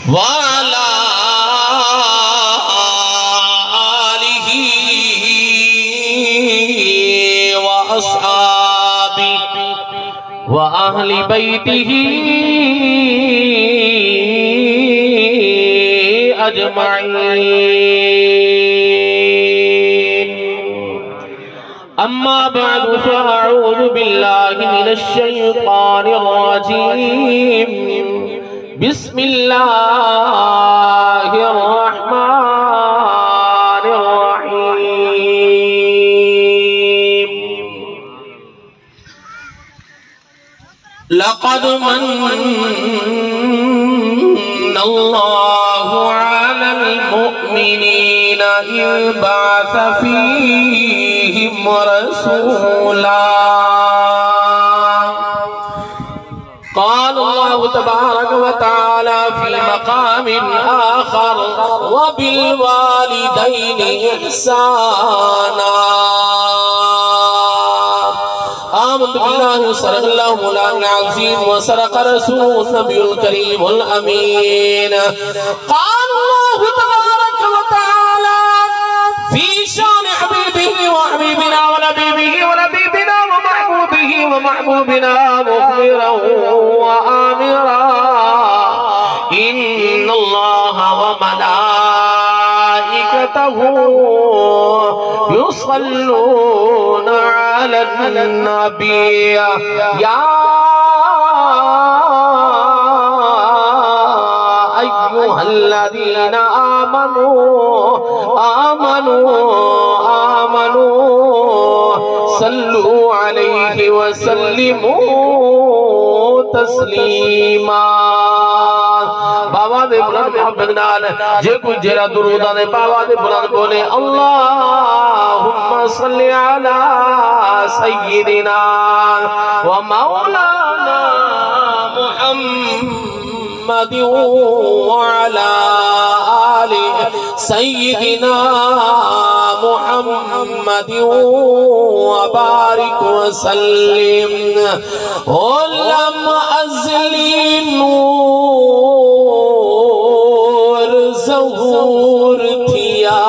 وعلى آلہ وأصحابہ وأہل بیتہ أجمعين. أما بعد فأعوذ بالله من الشيطان الرجيم. بسم الله الرحمن الرحيم. لقد من الله على المؤمنين إذ بعث فيهم رسولا. قال الله تبارك وتعالى في مقام آخر وبالوالدين إحسانا. آمنت بالله صدق الله مولانا العظيم وصدق رسوله النبي الكريم الأمين. قال الله تبارك وتعالى في شان حبيبه وحبيبنا ولبيبه ولبيبنا ومحبوبه ومحبوبنا مخبرا وآمرا إن الله وملائكته يصلون على النبي يا أيها الذين آمنوا صلوا عليه وسلموا تسلیما. بابا دے بلند محبت نال جے کوئی جیرا درودہ دے بابا دے بلند بولے اللہم صلی علی سیدنا و مولانا محمد وعلى آل سيدنا محمد وبارك وسلم. علم ازلی نور ظہور تھیا.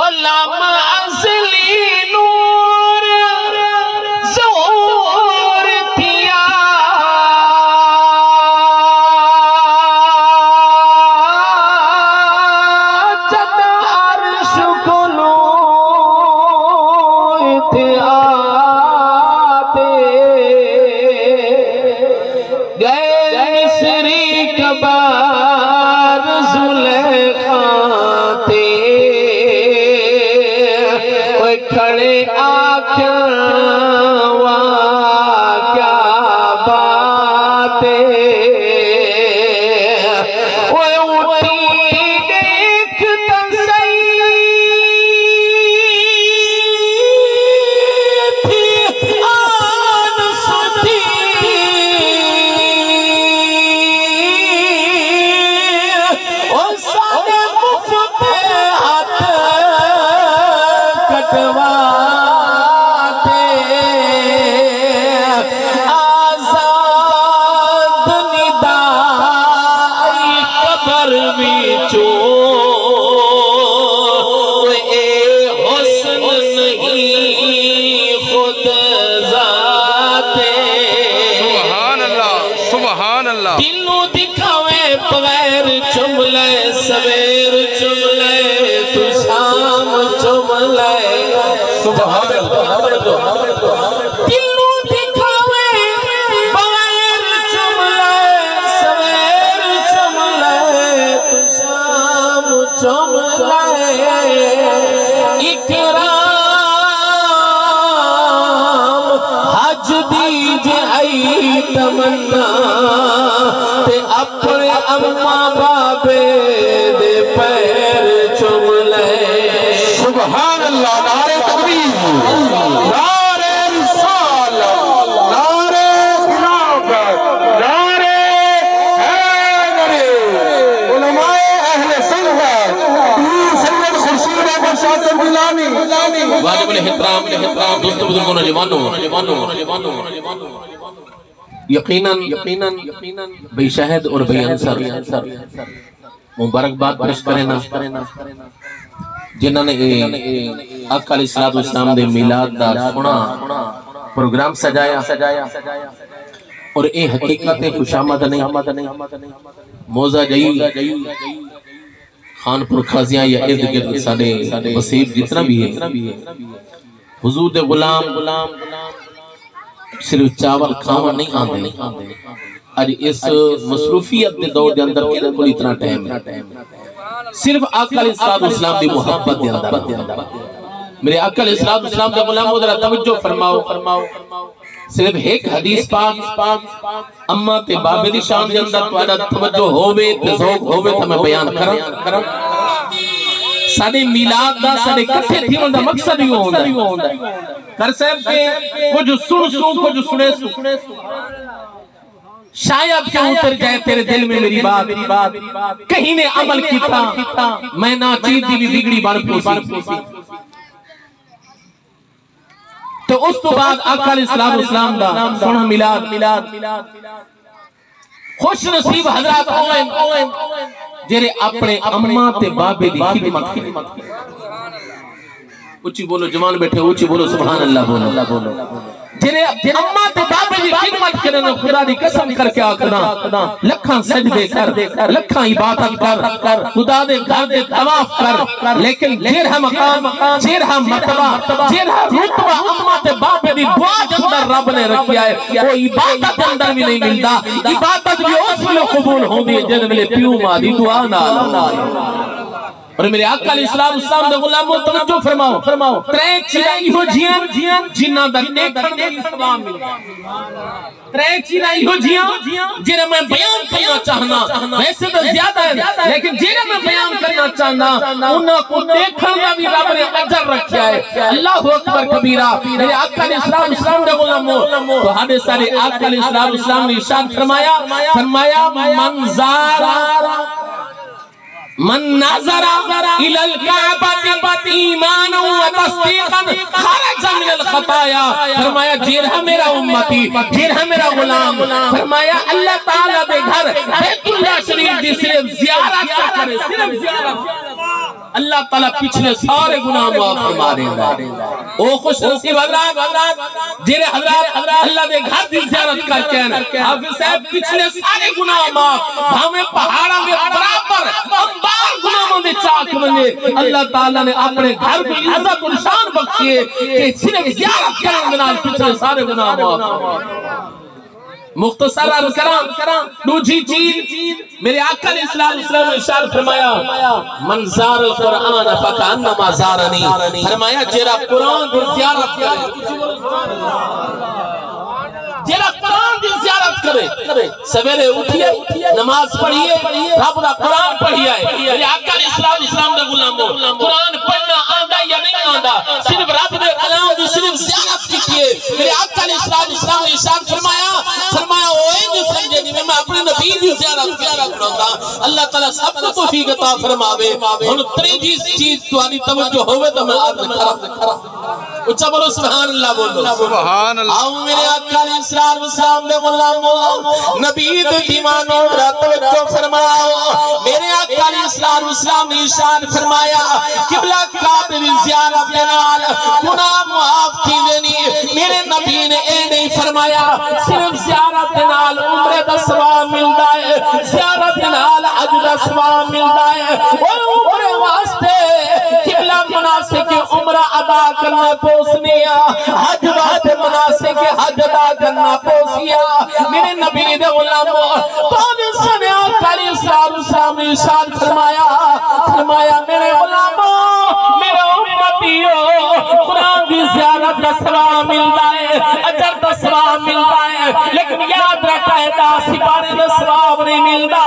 علم ازلی نور ظہور تھیا. جد عرش کلو اتحاتے گئے مصری کبار زلیخاتے کھڑے آنکھیں کیا باتیں وہ اٹھی ایک تصیب تھی آن ستی وہ سارے مفت ہاتھ کٹواتے آزاد ندائی قبر وچو اے حسن نہیں خود ذاتے. سبحان اللہ سبحان اللہ. دلوں دکھاوے بغیر چم لے سویر چم لے تو شام چم لے. سبحان اللہ. دلوں دکھاوے بغیر چم لے سویر چم لے تو شام چم لے. اکرام حج دیجئے ای تمنا تے اپنے اماں بابے دے پیر چم لے. سبحان اللہ. نعرہ تکبیر، نعرہ رسالت، نعرہ خلافت، نعرہ حیدر. علماء اہل سنت پیر سید خورشید احمد شاہ صاحب گیلانی واجب الاحترام دوستو بزرگوں نوجوانوں یقیناً بھئی شہد اور بھئی انصر مبارکباد پیش کرنا جنہوں نے آقا علیہ السلام دے میلاد دا سونا پروگرام سجایا اور اے حقیقت خوشامد نہیں موزہ جئی خانپور خازیاں یا ارد گرد ساڑے وسیب جتنا بھی ہے حضور دے غلام صرف چاول کھاوا نہیں آندے آج اس مصروفیت دے دور دے اندر کیلے کوئی اتنا ٹائم ہے صرف آقا علیہ السلام دی محبت دے اندر میرے آقا علیہ السلام دے غلاموں ذرا توجہ فرماؤ صرف ایک حدیث پاک اما تے بابے دی شان دے اندر تو آدھا توجہ ہووے تے ذوق ہووے تو میں بیان کروں ساڑے میلاد دا ساڑے کٹھے تھی اندر مقصد ہی ہوندا ہے کر صاحب کے کچھ کچھ سنے شاید کہ اتر جائے تیرے دل میں میری بات کہیں نے عمل کیتا میں ناچید دی بھی بگڑی بان پوسی تو اس تو بعد آقا علیہ السلام دا سونا میلاد خوش نصیب حضرات ہوئے جیرے اپنے اماں تے بابے دی خدمت کی اچھی بولو جوان بیٹھے اچھی بولو سبحان اللہ بولو جیرے اماں تے بابے دی خدمت کرنے خدا دی قسم کر کے آکنا لکھاں سجدے کر لکھاں عبادت کر خدا دے گھر دے طواف کر لیکن جیرہ مقام جیرہ مرتبہ جیرہ رتبہ اماں تے بابے دی دعا جندر رب نے رکھیا ہے وہ عبادت اندر بھی نہیں ملتا عبادت بھی اس میں قبول ہوں دی جن ملے پیو ماں دی دعا نہ اور میرے آقا علیہ السلام دے غلاموں توجہ فرماؤ ترے چیزیں ہو جیاں جنہ دا دیکھن دے اسلام ملتا ترے چیزیں ہو جیاں جنہ میں بیان کرنا چاہنا ویسے تو زیادہ ہے لیکن جنہ میں بیان کرنا چاہنا انہوں کو دیکھن دا بھی رب نے اجر رکھیا ہے اللہ اکبر کبیرہ میرے آقا علیہ السلام دے غلاموں تو ہمیں سارے آقا علیہ السلام نے ارشاد فرمایا من نظر الى الكعبة ایمانا و تصدیقا خرج من الخطایا فرمایا جیرہ میرا امتی جیرہ میرا غلام فرمایا اللہ تعالیٰ دے گھر بیت اللہ شریف دی صرف زیارت کیا کرے صرف زیارت اللہ تعالیٰ پچھلے سارے گناہ معاف فرما رہے ہیں او خوش نصیب حضرات جیرے حضرات اللہ دے گھر دی زیارت کر کے حافظ صاحب پچھلے سارے گناہ معاف ہمیں پہاڑا میں برابر انبار گناہوں دے چاک بنے اللہ تعالیٰ نے اپنے گھر کو عزت و شان بخشیے کہ صرف زیارت کریں بنا پچھلے سارے گناہ معاف مختصر عرض کرام دوجی چیز میرے آقا علیہ السلام نے ارشاد فرمایا من زار القرآن فکانما زارنی فرمایا جیرا قرآن دی زیارت جیرا قرآن دی زیارت کرے سویرے اٹھئے نماز پڑھئے رب دا قرآن پڑھئے میرے آقا علیہ السلام نے غلاموں قرآن پڑھنا آندہ یا نہیں آندہ صرف رب دے کلام دی صرف زیارت کیے میرے آقا علیہ السلام نے ارشاد فرمایا اوئے سمجھے نہیں میں اپنے نبی دی زیارت کروں گا اللہ تعالیٰ سب کو توفیق عطا فرماوے ہن تریجی چیز تمہاری توجہ ہوئے تو میں عرض کروں اچھا بولو سبحان اللہ بولو سبحان اللہ آؤ میرے آقا علیہ السلام دے غلاموں نبی دے دیوانوں را توجہ فرماؤ میرے آقا علیہ السلام نے ارشاد فرمایا قبلہ کعبہ دی زیارت کے نال گناہ معاف کی دینی میرے نبی نے اے نہیں فرمایا صرف زیارت کے نال عمرے دا ثواب ملتا ہے زیارت کے نال حج دا ثواب ملتا ہے اور عمرے واسطے قبلہ مناسک عمرہ ادا کرنا پوسنیا حج واسطے مناسک حج ادا کرنا پوسیا میرے نبی دے غلاموں تو سنے آقا علیہ السلام نے ارشاد فرمایا میرے غلاموں میرے امتیوں قرآن دی زیارت کا ثواب ملتا ہے اجر کا ثواب ملتا ہے لیکن یاد رکھا ہے دا سپارے کا ثواب نہیں ملتا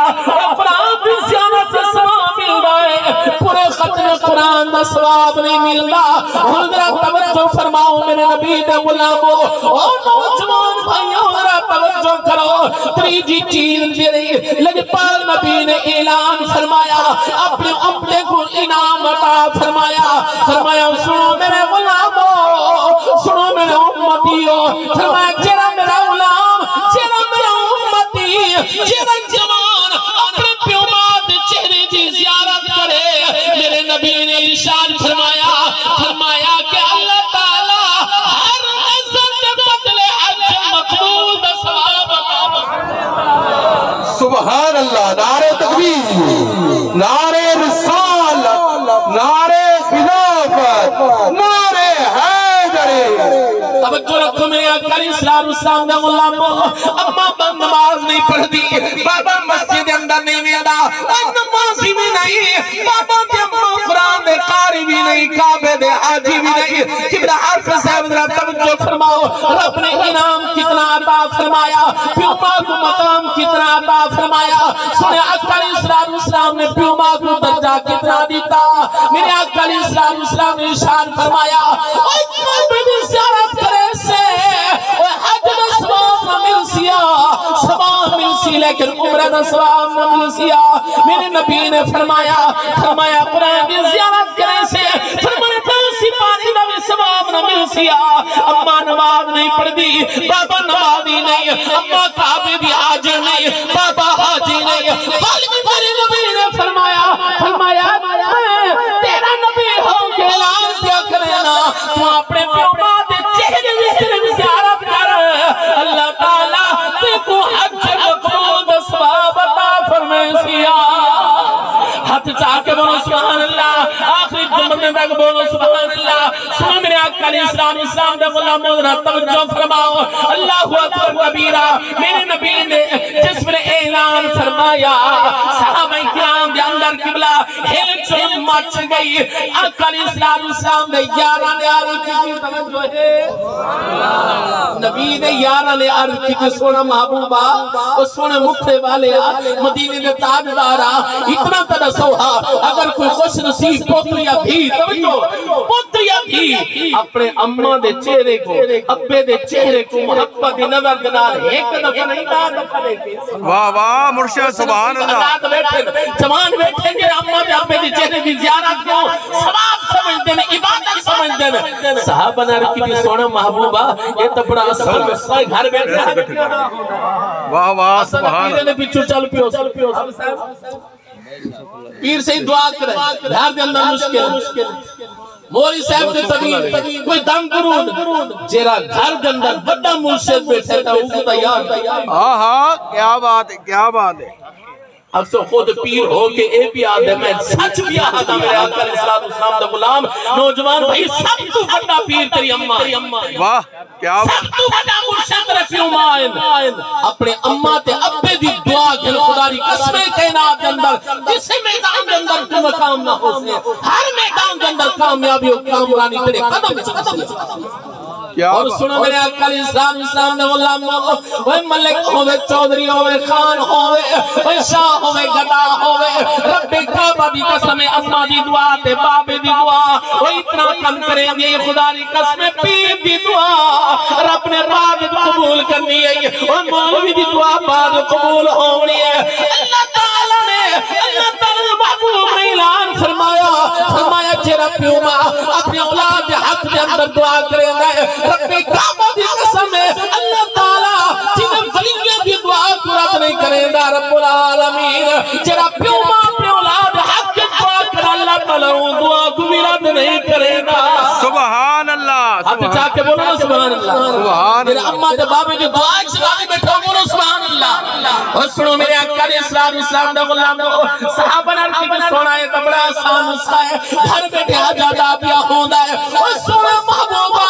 قرآن دی زیارت کا ثواب ملتا ہے پورے ختم قرآن کا ثواب نہیں ملتا حضرت توجہ فرماؤ میرے نبی دے غلامو او نوجوان بھائیوں ذرا توجہ کرو تیجی چیز میرے لجپال نبی نے اعلان فرمایا اپنے امتے کو انعام عطا فرمایا سنو میرے غلامو سنو میرے امتیو فرمایا جیرا میرا غلام جیرا میرا امتی جیرا جوان اپنے پیومات چہرے جی زیارت کرے میرے نبی نے ارشاد فرمایا کہ اللہ تعالی ہر عزت بدلے حج مقبول دا ثواب سبحان اللہ نعرہ تکبیر نعرہ رسالت نعرہ خلافت نعرہ حیدر توجہ رکھو میرے اکلی اسلام دے غلامو اما بند نماز نہیں پڑھ دی بابا مسجد اندر نہیں ویدا نمازی بھی نہیں بابا دے اما قرآن دے قاری بھی نہیں کعبے دے حاجی بھی نہیں قبلہ حافظ صاحب ذرا توجہ فرماؤ رب نے انعام کتنا عطا فرمایا پیوما کو مقام کتنا عطا فرمایا سنے اکلی اسلام نے پیوما کو درجہ کتنا دیتا میرے اکلی اسلام نے ارشاد فرمایا اوہ کعبے دی زیارت کرے سے حج دا ثواب نہ مل سیا ثواب مل سی لیکن عمرہ دا ثواب نہ مل سیا میرے نبی نے فرمایا قرآن دی زیارت کرے سے فرمایا تاسی پانی دا بھی ثواب نہ مل سیا اما نماز نہیں پڑھ دی بابا نمازی نہیں اما کعبے دی حاجر نہیں بابا حاجی نہیں بلکہ میرے نبی نے فرمایا تیرا نبی ہو کے اعلان کیا کرنا تو اپنے پیوما دے چہرے میں صرف زیارت کر اللہ تعالیٰ تے کو حج مقبول دا ثواب عطا فرمائے ہاتھ چاہ کے بولو سبحان اللہ آخری جمعے تک بولو سبحان اللہ سنو میرے اکلی اسلام دے غلاموں ذرا توجہ فرماؤ اللہ اکبر کبیرہ میرے نبی نے جس میں اعلان فرمایا صحابہ کرام دے اندر قبلہ ہل چل مچ گئی اکلی اسلام دے یارہ نے عرض کی توجہ ہے نبی نے یارہ نے عرض کی سونا محبوبہ اور سونے مکھے والے مدینے دے تاجدارہ اتنا تنسوہا اگر کوئی خوش نصیب پتر یا بھی توجہ پتر یا بھی اپنے اماں دے چہرے کو ابے دے چہرے کو محبت دی نظر دنار ایک دفعہ نہیں دفعہ دیکھے واہ واہ مرشد سبحان اللہ جوان بیٹھیں گے اماں دے ابے دے چہرے دی زیارت کو ثواب سمجھ دینے عبادت سمجھ دینے صحابہ نے رکھی تھی سونا محبوبہ یہ تو بڑا اصل گھر بیٹھے ہیں واہ واہ سبحان اللہ پیچھو چل پیو پیر سے ہی دعا کرے گھر دے اندر مشکل مولی صاحب دے طبیب کوئی دم درود جیرا گھر دے اندر بڑا مرشد بیٹھے تھا وہ کو تیار ہاں کیا بات ہے اب سے خود پیر ہو کے اے بھی آدھے میں سچ بھی آدھا میرے آقا علیہ السلام دا غلام نوجوان بھائی سب تو بڑا پیر تیری اممہ واہ کیا سب تو بڑا مرشد رفیع مائن اپنے اممہ تے ابے دی دعا گھر خدا دی قسمیں کائنات دے اندر جسے میدان دے اندر تو مقام نہ ہو سے ہر میدان دے اندر کامیابی و کامرانی تیرے قدم چکتے اور سنو میرے آقا علیہ السلام نے غلام وہ ملک ہوئے چودری ہوئے خان ہوئے شاہ ہوئے گدا ہوئے رب کعبہ دی قسم اماں دی دعا تے بابے دی دعا وہ اتنا کم کریں گے خدا دی قسم پیر دی دعا رب نے بعد قبول کرنی ہے اور مولوی دی دعا بعد قبول ہونی ہے اللہ تعالیٰ نے محبوب نے اعلان فرمایا جیرا پیوما اپنی اولاد دے حق دے اندر دعا کریں گے رب کعبہ دی قسم ہے اللہ تعالیٰ جنہیں ولیوں کی دعا کو رد نہیں کریں گا رب العالمین جرا پیوما اپنے اولاد حق کی دعا کر اللہ تعالیٰ دعا کو بھی رد نہیں کریں گا سبحان اللہ آپ چاہ کے بولو نا سبحان اللہ میرے اممہ دے بابے جو دعا ایک سلامی بیٹھا بولو سبحان اللہ اور سنو میرے اکلی اسلام دا غلام صحابہ نرکی کو سونا ہے تو بڑا آسان نسخہ ہے گھر بیٹھے حجادہ پیا ہوندہ ہے اور سنو محبوبہ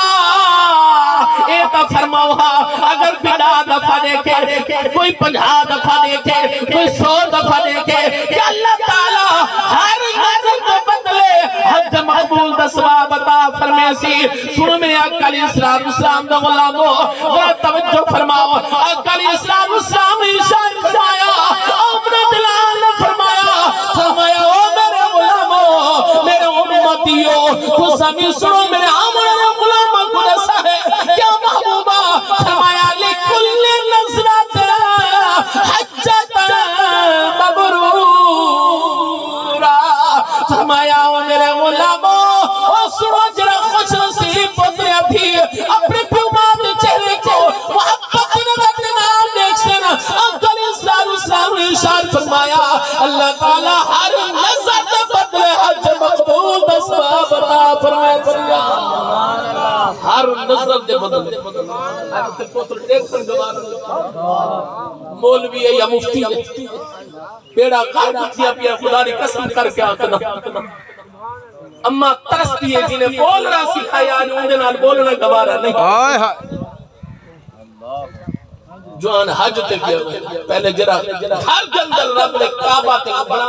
ایتا فرماؤہا اگر بڑا دفعہ دیکھے کوئی 50 دفعہ دیکھے کوئی 100 دفعہ دیکھے کہ اللہ تعالیٰ ہر نظر کو بدلے حج مقبول دا ثواب عطا فرمیسی سنو میرے آقا علیہ السلام دا غلامو ذرا توجہ فرماؤ آقا علیہ السلام ارشاد فرمایا عمر دلال فرمایا او میرے غلامو میرے امتیو تو سمی سنو میرے عمر غلام ہر نظر دے بدل مولوی ہے یا مفتی ہے پیڑا کار کیا پیا خدا نے قسم کر کے آکنا اما ترستی ہے جنہیں بولنا سکھایا آج ان دنال بولنا گوارا نہیں ہائے ہائے جوان حج تے کیا پہلے جرا ہر جندر رب نے کعبہ تے بنا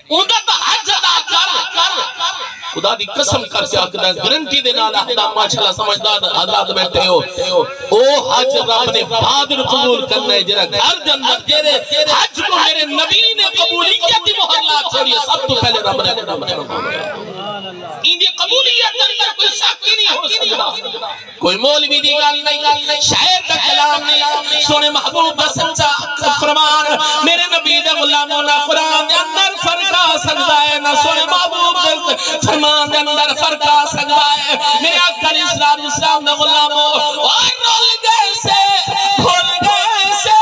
اوندا تا حج ادا کر خدا دی قسم کر کے آکھدا گارنٹی دے نال احدا ماشاءاللہ سمجھدار حضرات بیٹھے ہو او حج رب نے بہادر قبول کرنا ہے جڑا گھر دے اندر تیرے حج کو میرے نبی نے قبولیت دی مہر لا چھوڑی سب تو پہلے رب نے اندی قبولیت اندر کوئی شک نہیں ہو سکتا کوئی مولوی دی گل نہیں شاعر دا کلام نہیں سونے محبوب دا سچا فرمان میرے نبی دے غلاموں نا قرآن دے اندر فرق آ سکتا ہے نہ سونے محبوب دے فرمان دے اندر فرق آ سکتا ہے میرے اکھر اسلام دے غلاموں اور رول گئے سے کھول گئے سے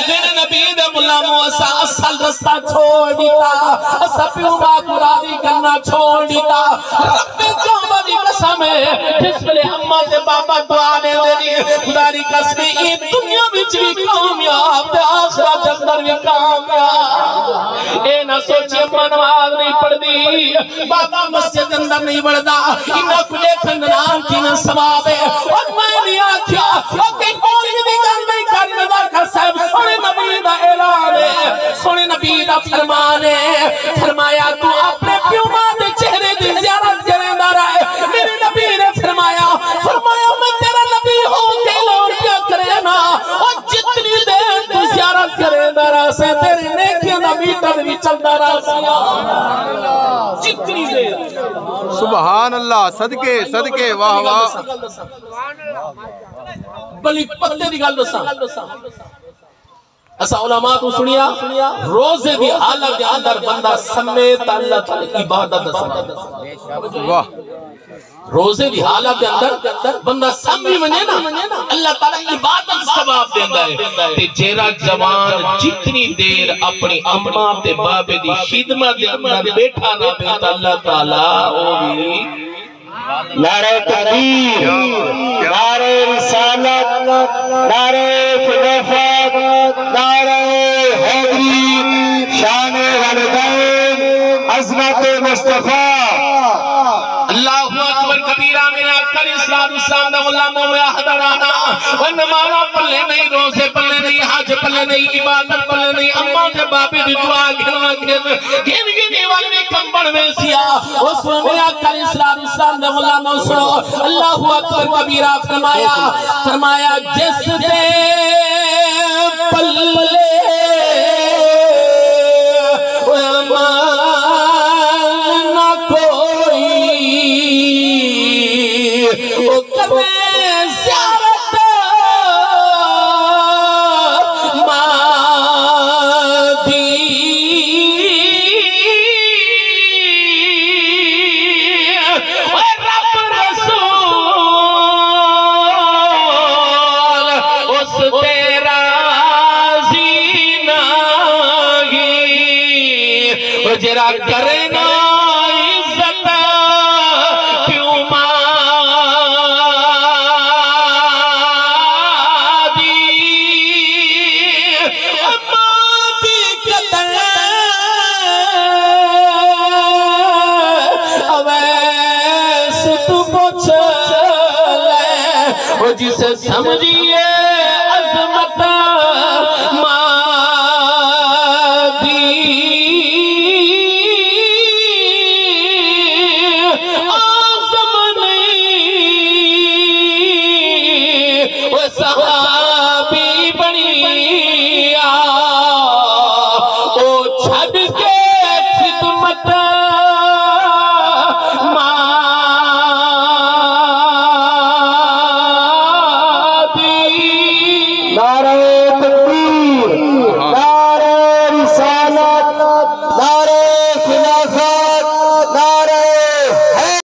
میرے نبی دے غلاموں اسا اصل رستہ چھوڑ دیتا اسا پیوما قرآنی کرنا چھوڑ دیتا رب کعبہ دی قسم ہے جس بلے اماں تے بابا دعا نے دینی خدا دی قسم یہ دنیا وچ بھی کامیاب تے آخرت اندر بھی کامیاب اے نہ سوچے اماں نماز نہیں پڑھ دی بابا مسجد اندر نہیں بڑھدا انہاں کو دیکھن نام کی نہ ثواب ہے اور میں نہیں آکھیا کہ مولوی دی گل نہیں کرنی نظر کر صاحب سونے نبی دا اعلان ہے سونے نبی دا فرمان ہے فرمایا تو اپنے پیوما دے چہرے دی زیارت کریں دا رہا ہے میرے نبی نے فرمایا میں تیرا نبی ہوں کہ لوڑ کیا کرے نا اور جتنی دیر تو زیارت کریں دا رہا سے تیرے نیکیاں نبی تر بھی چل دا رہا سے جتنی دیر سبحان اللہ صدقے صدقے واہ واہ بلی پتے دی گل دساں اسا علماء تو سنیا روزے دی حالت دے اندر بندہ سمیت اللہ تعالی عبادت دساں واہ روزے دی حالت دے اندر بندہ سمجھ منجے نا اللہ تعالی عبادت ثواب دیندا ہے تے جیرا جوان جتنی دیر اپنی اماں تے بابے دی خدمت دے اندر بیٹھا نہ بیٹھا اللہ تعالی او بھی نعرہ تکبیر نعرہ رسالت نعرہ خلافت نعرہ حیدری شان والدین عظمت مصطفیٰ اللہ اکبر کبیرہ میرے اکھر اسلام دا غلاموں میں حضرانا وہ نمازہ پلے نہیں روزے پلے نہیں حج پلے نہیں عبادت پلے نہیں اماں کے باپی دی دعا گھن والے کمبڑ میں سیا اس میں اکھر اسلام دا غلاموں سنو اللہ اکبر کبیرہ فرمایا جس دے پلے جرا کرنا عزت پیوما دی اماں دی قدر اویس تو پوچھ لے وہ جسے سمجھیے